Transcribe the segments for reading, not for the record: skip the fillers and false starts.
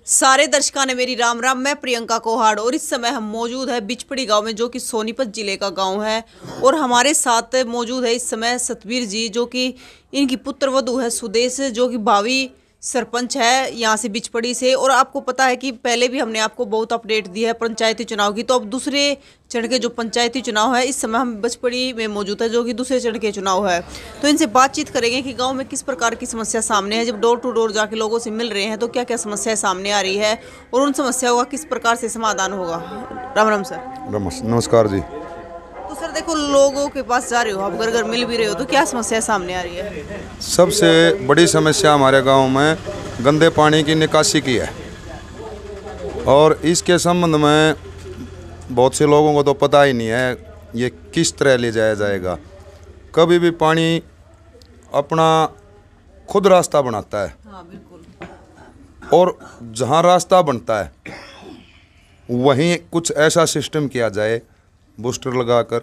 सारे दर्शकों ने मेरी राम राम। मैं प्रियंका कोहाड़ और इस समय हम मौजूद है बिचपड़ी गांव में, जो कि सोनीपत जिले का गांव है। और हमारे साथ मौजूद है इस समय सतबीर जी, जो कि इनकी पुत्र वधू है सुदेश, जो कि भावी सरपंच है यहाँ से बिचपड़ी से। और आपको पता है कि पहले भी हमने आपको बहुत अपडेट दी है पंचायती चुनाव की। तो अब दूसरे चरण के जो पंचायती चुनाव है, इस समय हम बिचपड़ी में मौजूद है, जो कि दूसरे चरण के चुनाव है। तो इनसे बातचीत करेंगे कि गांव में किस प्रकार की समस्या सामने है। जब डोर टू डोर जाके लोगों से मिल रहे हैं तो क्या क्या समस्याएं सामने आ रही है और उन समस्याओं का किस प्रकार से समाधान होगा। राम राम सर। नमस्कार जी। तो सर देखो, लोगों के पास जा रहे हो, आप घर घर मिल भी रहे हो, तो क्या समस्या सामने आ रही है? सबसे बड़ी समस्या हमारे गांव में गंदे पानी की निकासी की है। और इसके संबंध में बहुत से लोगों को तो पता ही नहीं है ये किस तरह ले जाया जाएगा। कभी भी पानी अपना खुद रास्ता बनाता है। हाँ बिल्कुल। और जहां रास्ता बनता है वहीं कुछ ऐसा सिस्टम किया जाए, बूस्टर लगाकर,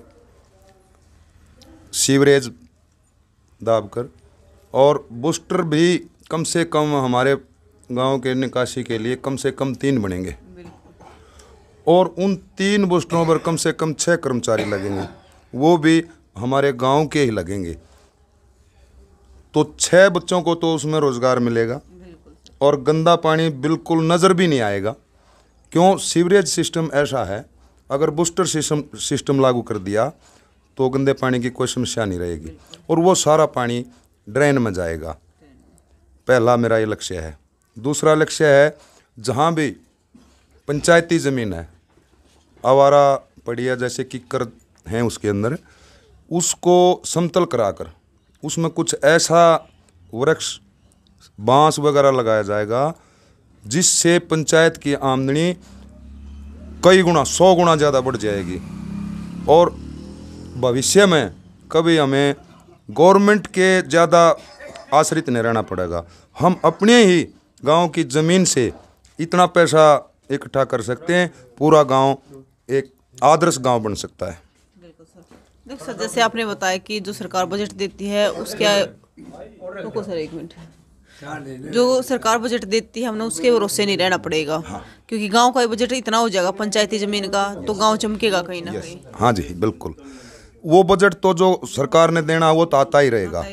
सीवरेज दाबकर, और बूस्टर भी कम से कम हमारे गांव के निकासी के लिए कम से कम 3 बनेंगे। और उन 3 बूस्टरों पर कम से कम 6 कर्मचारी लगेंगे, वो भी हमारे गांव के ही लगेंगे। तो 6 बच्चों को तो उसमें रोजगार मिलेगा और गंदा पानी बिल्कुल नज़र भी नहीं आएगा। क्यों? सीवरेज सिस्टम ऐसा है, अगर बूस्टर सिस्टम लागू कर दिया तो गंदे पानी की कोई समस्या नहीं रहेगी और वो सारा पानी ड्रेन में जाएगा। पहला मेरा ये लक्ष्य है। दूसरा लक्ष्य है, जहाँ भी पंचायती ज़मीन है, आवारा पड़ी है, जैसे किक्कर हैं उसके अंदर, उसको समतल कराकर उसमें कुछ ऐसा वृक्ष, बांस वगैरह लगाया जाएगा जिससे पंचायत की आमदनी कई गुना, 100 गुना ज़्यादा बढ़ जाएगी। और भविष्य में कभी हमें गवर्नमेंट के ज़्यादा आश्रित नहीं रहना पड़ेगा। हम अपने ही गांव की ज़मीन से इतना पैसा इकट्ठा कर सकते हैं, पूरा गांव एक आदर्श गांव बन सकता है। बिल्कुल सर। देखो सर, जैसे आपने बताया कि जो सरकार बजट देती है उसके, रुको सर एक मिनट, जो सरकार बजट देती है हमने उसके भरोसे नहीं रहना पड़ेगा। हाँ। क्योंकि गांव का बजट इतना हो जाएगा पंचायती जमीन का, तो गांव चमकेगा कहीं ना कहीं। हाँ जी बिल्कुल। वो बजट तो जो सरकार ने देना वो तो आता ही रहेगा,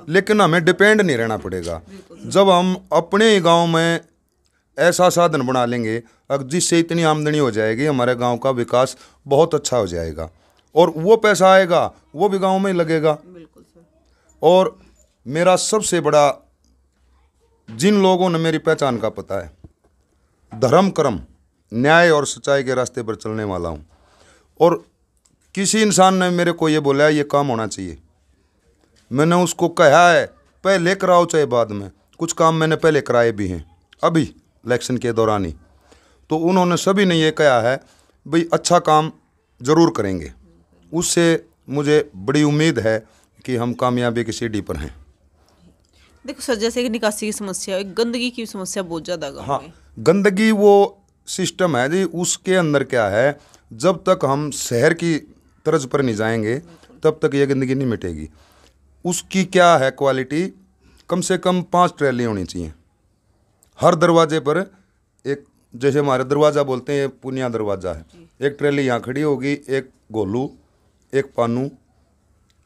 लेकिन हमें डिपेंड नहीं रहना पड़ेगा। जब हम अपने ही गांव में ऐसा साधन बना लेंगे जिससे इतनी आमदनी हो जाएगी, हमारे गांव का विकास बहुत अच्छा हो जाएगा और वो पैसा आएगा वो भी गांव में ही लगेगा। और मेरा सबसे बड़ा, जिन लोगों ने मेरी पहचान का पता है, धर्म कर्म न्याय और सच्चाई के रास्ते पर चलने वाला हूँ। और किसी इंसान ने मेरे को ये बोला है ये काम होना चाहिए, मैंने उसको कहा है पहले कराओ चाहे बाद में। कुछ काम मैंने पहले कराए भी हैं, अभी इलेक्शन के दौरान ही। तो उन्होंने सभी ने ये कहा है भाई अच्छा काम ज़रूर करेंगे। उससे मुझे बड़ी उम्मीद है कि हम कामयाबी की सीढ़ी पर हैं। देखो सर, जैसे कि निकासी की समस्या, गंदगी की समस्या बहुत ज़्यादा गाँव में। हाँ, गंदगी वो सिस्टम है जी, उसके अंदर क्या है, जब तक हम शहर की तर्ज पर नहीं जाएंगे तब तक ये गंदगी नहीं मिटेगी। उसकी क्या है क्वालिटी, कम से कम 5 ट्रैली होनी चाहिए हर दरवाजे पर। एक, जैसे हमारे दरवाज़ा बोलते हैं, पुनिया दरवाज़ा है, एक ट्रैली यहाँ खड़ी होगी, एक गोलू, एक पानू,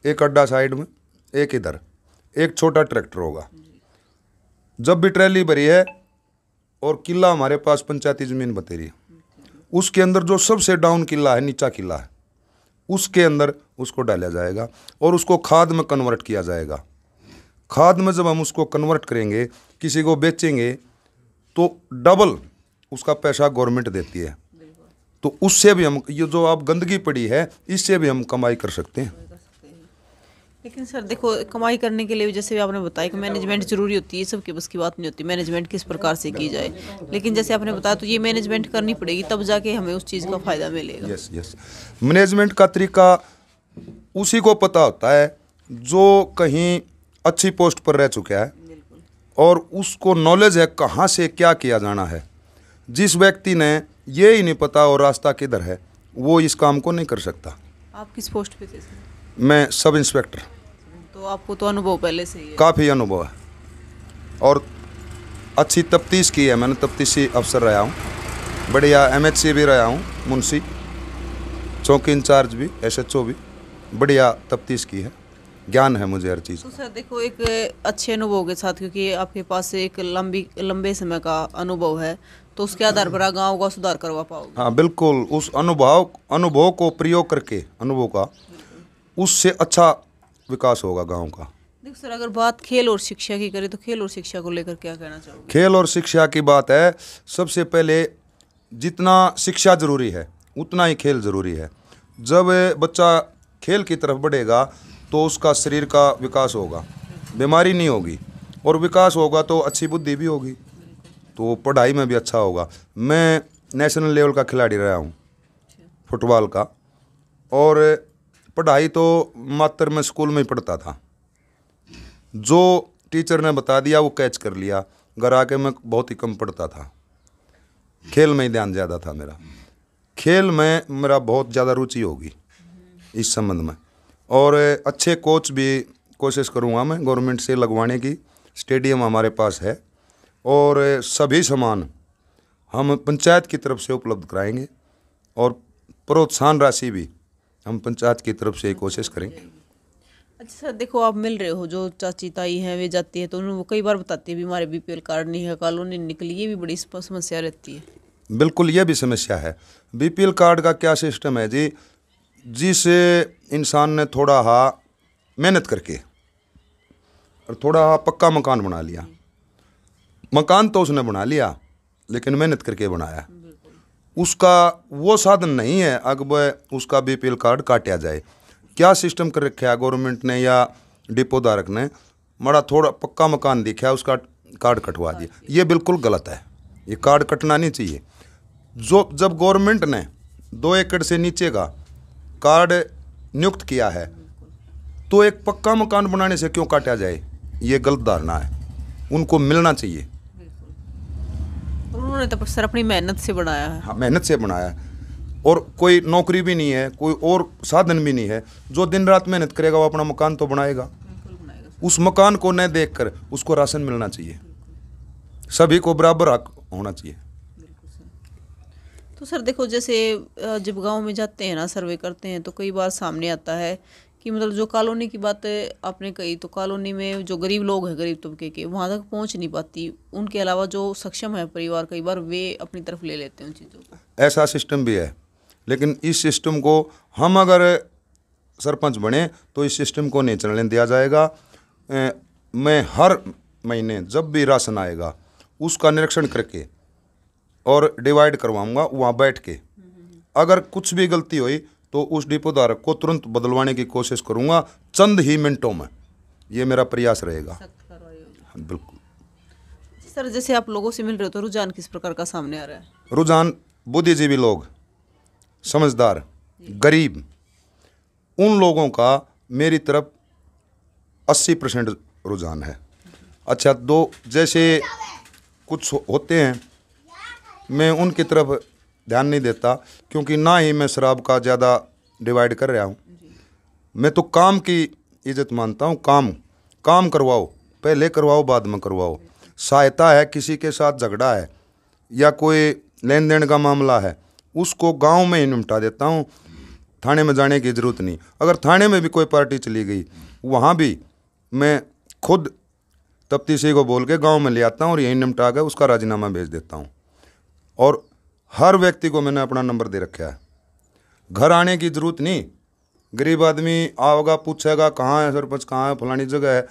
एक अड्डा साइड में, एक इधर, एक छोटा ट्रैक्टर होगा। जब भी ट्रैली भरी है और किला हमारे पास पंचायती ज़मीन बतेरी है, उसके अंदर जो सबसे डाउन किला है, नीचा किला है, उसके अंदर उसको डाला जाएगा और उसको खाद में कन्वर्ट किया जाएगा। खाद में जब हम उसको कन्वर्ट करेंगे, किसी को बेचेंगे, तो डबल उसका पैसा गवर्नमेंट देती है। तो उससे भी हम, ये जो आप गंदगी पड़ी है, इससे भी हम कमाई कर सकते हैं। लेकिन सर देखो, कमाई करने के लिए भी जैसे आपने बताया कि मैनेजमेंट जरूरी होती है, सबकी बस की बात नहीं होती मैनेजमेंट किस प्रकार से की जाए। लेकिन जैसे आपने बताया तो ये मैनेजमेंट करनी पड़ेगी, तब जाके हमें उस चीज़ का फ़ायदा मिलेगा। यस। मैनेजमेंट का तरीका उसी को पता होता है जो कहीं अच्छी पोस्ट पर रह चुका है और उसको नॉलेज है कहाँ से क्या किया जाना है। जिस व्यक्ति ने ये ही नहीं पता और रास्ता किधर है, वो इस काम को नहीं कर सकता। आप किस पोस्ट पे थे सर? मैं सब इंस्पेक्टर। तो आपको तो अनुभव पहले से ही है? काफ़ी अनुभव है। और अच्छी तफ्तीश की है मैंने, तफ्तीशी अफसर रहा हूँ, बढ़िया MHC भी रहा हूँ, मुंशी चौकी इंचार्ज भी, SHO भी, बढ़िया तफ्तीश की है, ज्ञान है मुझे हर चीज़। तो सर देखो एक अच्छे अनुभव के साथ, क्योंकि आपके पास एक लंबे समय का अनुभव है, तो उसके आधार पर आप गाँव का सुधार करवा पाओगे। हाँ बिल्कुल, उस अनुभव को प्रयोग करके, अनुभव का, उससे अच्छा विकास होगा गांव का। देखो सर, अगर बात खेल और शिक्षा की करें तो खेल और शिक्षा को लेकर क्या कहना चाहोगे? खेल और शिक्षा की बात है, सबसे पहले जितना शिक्षा जरूरी है उतना ही खेल जरूरी है। जब बच्चा खेल की तरफ बढ़ेगा तो उसका शरीर का विकास होगा, बीमारी नहीं होगी, और विकास होगा तो अच्छी बुद्धि भी होगी, तो पढ़ाई में भी अच्छा होगा। मैं नेशनल लेवल का खिलाड़ी रहा हूँ फुटबॉल का, और पढ़ाई तो मात्र मैं स्कूल में ही पढ़ता था, जो टीचर ने बता दिया वो कैच कर लिया, घर आके मैं बहुत ही कम पढ़ता था, खेल में ही ध्यान ज़्यादा था मेरा। खेल में मेरा बहुत ज़्यादा रुचि होगी इस संबंध में, और अच्छे कोच भी कोशिश करूँगा मैं गवर्नमेंट से लगवाने की। स्टेडियम हमारे पास है और सभी सामान हम पंचायत की तरफ से उपलब्ध कराएंगे, और प्रोत्साहन राशि भी हम पंचायत की तरफ से ही कोशिश करेंगे। अच्छा सर देखो, आप मिल रहे हो, जो चाची ताई हैं वे जाती है तो उन्हें वो कई बार बताती है भी हमारे BPL कार्ड नहीं है, कॉलोनी निकली, ये भी बड़ी समस्या रहती है। बिल्कुल, ये भी समस्या है। BPL कार्ड का क्या सिस्टम है जी, जिस इंसान ने थोड़ा मेहनत करके और थोड़ा पक्का मकान बना लिया, मकान तो उसने बना लिया लेकिन मेहनत करके बनाया, उसका वो साधन नहीं है अब उसका BPL कार्ड काटा जाए। क्या सिस्टम कर रखा है गवर्नमेंट ने या डिपो धारक ने, बड़ा थोड़ा पक्का मकान दिखा उसका कार्ड कटवा दिया, ये बिल्कुल गलत है, ये कार्ड कटना नहीं चाहिए। जब गवर्नमेंट ने 2 एकड़ से नीचे का कार्ड नियुक्त किया है तो एक पक्का मकान बनाने से क्यों काटा जाए, ये गलत धारणा है, उनको मिलना चाहिए। उन्होंने तो सर अपनी मेहनत से बनाया है। हाँ, मेहनत से बनाया है, और कोई नौकरी भी नहीं है, कोई और साधन भी नहीं है, जो दिन रात मेहनत करेगा वो अपना मकान तो बनाएगा। उस मकान को न देखकर उसको राशन मिलना चाहिए, सभी को बराबर हक होना चाहिए। तो सर देखो, जैसे जब गांव में जाते हैं ना, सर्वे करते हैं, तो कई बार सामने आता है कि मतलब जो कॉलोनी की बात आपने कही, तो कॉलोनी में जो गरीब लोग हैं, गरीब तबके के, वहाँ तक पहुँच नहीं पाती। उनके अलावा जो सक्षम है परिवार, कई बार वे अपनी तरफ ले लेते हैं उन चीज़ों को। ऐसा सिस्टम भी है, लेकिन इस सिस्टम को हम अगर सरपंच बने तो इस सिस्टम को नहीं चलने दिया जाएगा। मैं हर महीने जब भी राशन आएगा उसका निरीक्षण करके और डिवाइड करवाऊंगा वहाँ बैठ के, अगर कुछ भी गलती हुई तो उस डिपो धारक को तुरंत बदलवाने की कोशिश करूंगा, चंद ही मिनटों में, ये मेरा प्रयास रहेगा। बिल्कुल सर, जैसे आप लोगों से मिल रहे हो तो रुझान किस प्रकार का सामने आ रहा है? रुझान बुद्धिजीवी लोग, समझदार, गरीब, उन लोगों का मेरी तरफ 80% रुझान है। अच्छा, दो जैसे कुछ होते हैं मैं उनकी तरफ ध्यान नहीं देता, क्योंकि ना ही मैं शराब का ज़्यादा डिवाइड कर रहा हूँ। मैं तो काम की इज्जत मानता हूँ, काम करवाओ, पहले करवाओ बाद में करवाओ। सहायता है, किसी के साथ झगड़ा है या कोई लेन देन का मामला है, उसको गांव में ही निपटा देता हूँ, थाने में जाने की ज़रूरत नहीं। अगर थाने में भी कोई पार्टी चली गई, वहाँ भी मैं खुद तफ्तीशी को बोल के गांव में ले आता हूँ और यहीं निपटा के उसका राजीनामा भेज देता हूँ। और हर व्यक्ति को मैंने अपना नंबर दे रखा है, घर आने की ज़रूरत नहीं। गरीब आदमी आओगा, पूछेगा कहाँ है सरपंच, कहाँ है, फलानी जगह है,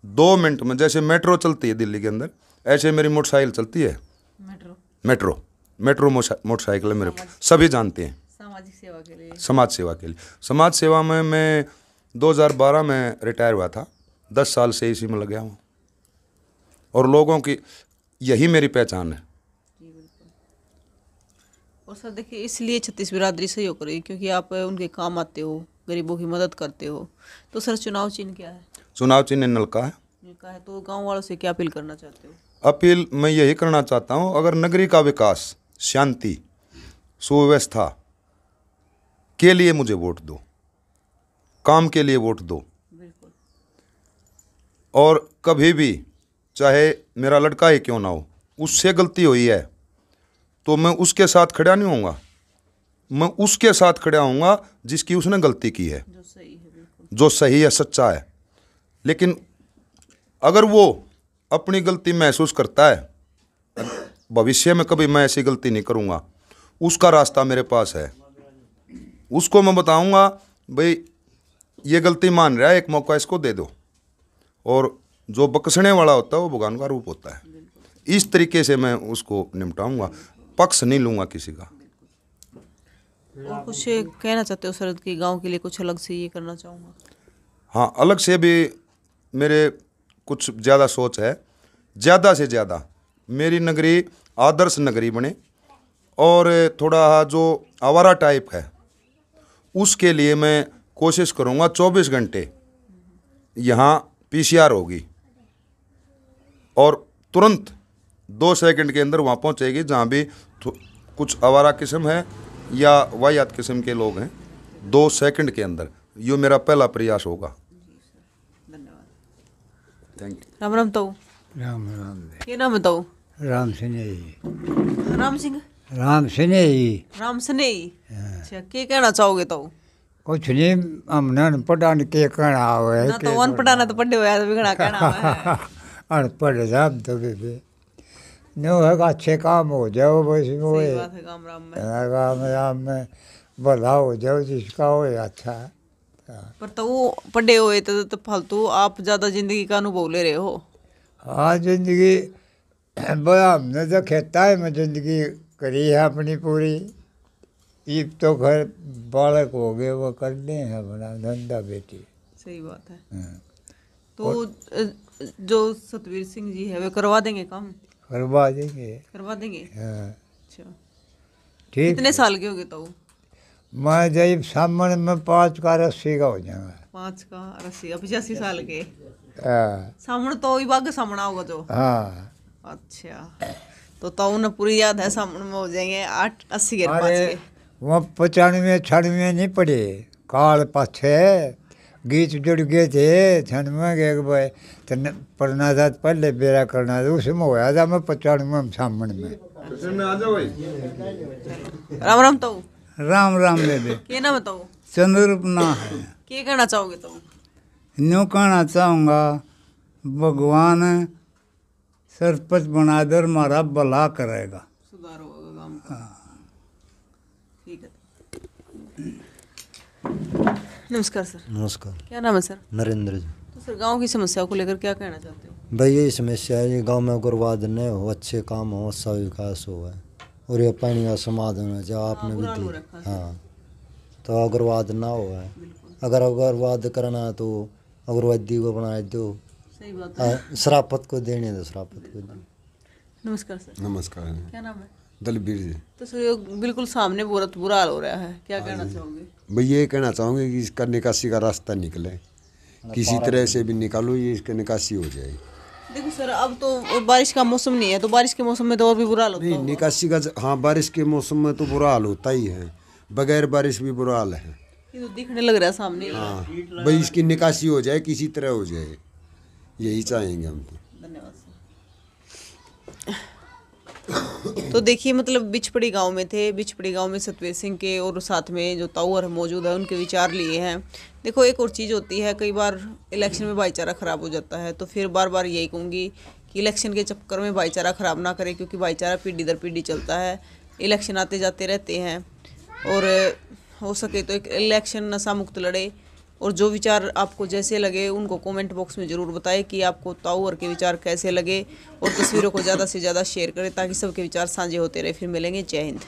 2 मिनट में, जैसे मेट्रो चलती है दिल्ली के अंदर, ऐसे मेरी मोटरसाइकिल चलती है। मेट्रो मोटरसाइकिल है मेरे, सभी जानते हैं। सामाजिक सेवा के लिए, समाज सेवा में मैं 2012 में रिटायर हुआ था, 10 साल से इसी में लग गया हूँ, और लोगों की यही मेरी पहचान है। और सर देखिए, इसलिए 36 बिरादरी सहयोग करेगी क्योंकि आप उनके काम आते हो, गरीबों की मदद करते हो। तो सर चुनाव चिन्ह क्या है? चुनाव चिन्ह नलका है। नलका है, तो गांव वालों से क्या अपील करना चाहते हो? अपील मैं यही करना चाहता हूँ, अगर नगरी का विकास, शांति, सुव्यवस्था के लिए मुझे वोट दो, काम के लिए वोट दो। बिल्कुल। और कभी भी चाहे मेरा लड़का ही क्यों ना हो, उससे गलती हुई है तो मैं उसके साथ खड़ा नहीं होऊंगा, मैं उसके साथ खड़ा होऊंगा जिसकी उसने गलती की है, जो सही है, बिल्कुल जो सही है, सच्चा है। लेकिन अगर वो अपनी गलती महसूस करता है, भविष्य में कभी मैं ऐसी गलती नहीं करूंगा, उसका रास्ता मेरे पास है, उसको मैं बताऊंगा भाई ये गलती मान रहा है, एक मौका इसको दे दो। और जो बकसने वाला होता है वो भगवान का रूप होता है। इस तरीके से मैं उसको निपटाऊंगा, पक्ष नहीं लूंगा किसी का। और कुछ कहना चाहते हो शरद की गांव के लिए कुछ अलग से ये करना चाहूँगा? हाँ, अलग से भी मेरे कुछ ज़्यादा सोच है, ज़्यादा से ज़्यादा मेरी नगरी आदर्श नगरी बने, और थोड़ा जो आवारा टाइप है उसके लिए मैं कोशिश करूँगा 24 घंटे यहाँ PCR होगी और तुरंत 2 सेकंड के अंदर वहाँ पहुँचेगी। जहाँ भी कुछ आवारा किस्म है या वाहियात किस्म के लोग हैं, 2 सेकंड के अंदर, ये मेरा पहला प्रयास होगा। धन्यवाद। Thank you. राम राम ताऊ। राम राम ये नाम बताओ? राम स्नेही राम सिंह, राम स्नेही। राम स्नेही। अच्छा, क्या कहना चाहोगे ताऊ? कुछ नहीं, हमने पढ़ान के कहना हुआ ना तो अनपढ़ा ना तो पढ़े हुए तो बिगड़ा कहना है। अनपढ़ राम तो भी नो है, अच्छे काम हो जाओ बस वो सही बात है, गाम राम में। राम राम में भला हो जाओ जिसका हो अच्छा। पर ताऊ पढ़े हुए तो फालतू आप ज्यादा जिंदगी का अनुभव ले रहे हो। हाँ, जिंदगी बड़ा हमने तो खेता है में जिंदगी करी है अपनी पूरी। ईब तो घर बालक हो गए, वो करने हैं अपना धंधा बेटी। सही बात है। हाँ। तो जो सतवीर सिंह जी है वे करवा देंगे काम? करवा देंगे। करवा देंगे। हाँ, अच्छा, ठीक। कितने साल के हो गए ताऊ? मैं जब सामने में 5 का 80 का हो जाऊंगा। 5 का 80, 85 साल के। हाँ सामने तो वही बाग सामना होगा जो। हाँ। अच्छा, तो ताऊ ने पूरी याद है, सामने में हो जाएंगे 80 के 5 अरे के। वहाँ 95 96 नहीं पड़े, काल पाछे गीत जुड़ गए थे। 96 के भाई पढ़ना था, पहले बेरा करना था, उसमें होया था मैं 95 में सामने में। राम राम ताऊ। राम राम ले दे। क्या नाम है ताऊ? चंद्रपना है। क्या कहना चाहोगे ताऊ? न्यू कहना चाहूँगा, भगवान सरपंच बना दर हमारा भला करेगा, सुधार होगा गांव का। ठीक है। नमस्कार सर। नमस्कार। क्या नाम है सर? नरेंद्र जी। तो सर गांव की समस्या को लेकर क्या कहना चाहते हो? भाई यही समस्या है, ये गांव में उग्रवाद न हो, अच्छे काम हो, अच्छा विकास हो है, और ये पानी का समाधान हो जाए। आपने भी दी, हाँ, तो उग्रवाद ना हो है। अगर उग्रवाद करना है तो उग्रवादी को बना दो, सही बात है। शराफत को देने दो, शराफत को दो। नमस्कार सर। नमस्कार। क्या नाम है? दलबीर जी। तो सर ये बिल्कुल सामने बहुत बुरा हाल हो रहा है, क्या कहना चाहोगे? भाई ये कहना चाहूँगे कि इसका निकासी का रास्ता निकले, किसी तरह से भी निकालो, ये इसका निकासी हो जाए। देखो सर, अब तो बारिश का मौसम नहीं है, तो बारिश के मौसम में तो और भी बुरा हाल होता नहीं, होगा। निकासी का, हाँ, बारिश के मौसम में तो बुरा हाल होता ही है, बगैर बारिश भी बुरा हाल है। ये तो दिखने लग रहा है सामने। हाँ भाई, इसकी निकासी हो जाए, किसी तरह हो जाए, यही चाहेंगे हम तो। धन्यवाद सर। तो देखिए, मतलब बिचपड़ी गांव में थे, बिचपड़ी गांव में सतवीर सिंह के और साथ में जो ताऊर मौजूद है उनके विचार लिए हैं। देखो, एक और चीज़ होती है, कई बार इलेक्शन में भाईचारा ख़राब हो जाता है, तो फिर बार बार यही कहूँगी कि इलेक्शन के चक्कर में भाईचारा ख़राब ना करें, क्योंकि भाईचारा पीढ़ी दर पीढ़ी चलता है। इलेक्शन आते जाते रहते हैं, और हो सके तो एक इलेक्शन नशा मुक्त लड़े। और जो विचार आपको जैसे लगे उनको कमेंट बॉक्स में ज़रूर बताएं कि आपको ताऊर के विचार कैसे लगे, और तस्वीरों को ज़्यादा से ज़्यादा शेयर करें ताकि सबके विचार साझे होते रहे। फिर मिलेंगे। जय हिंद।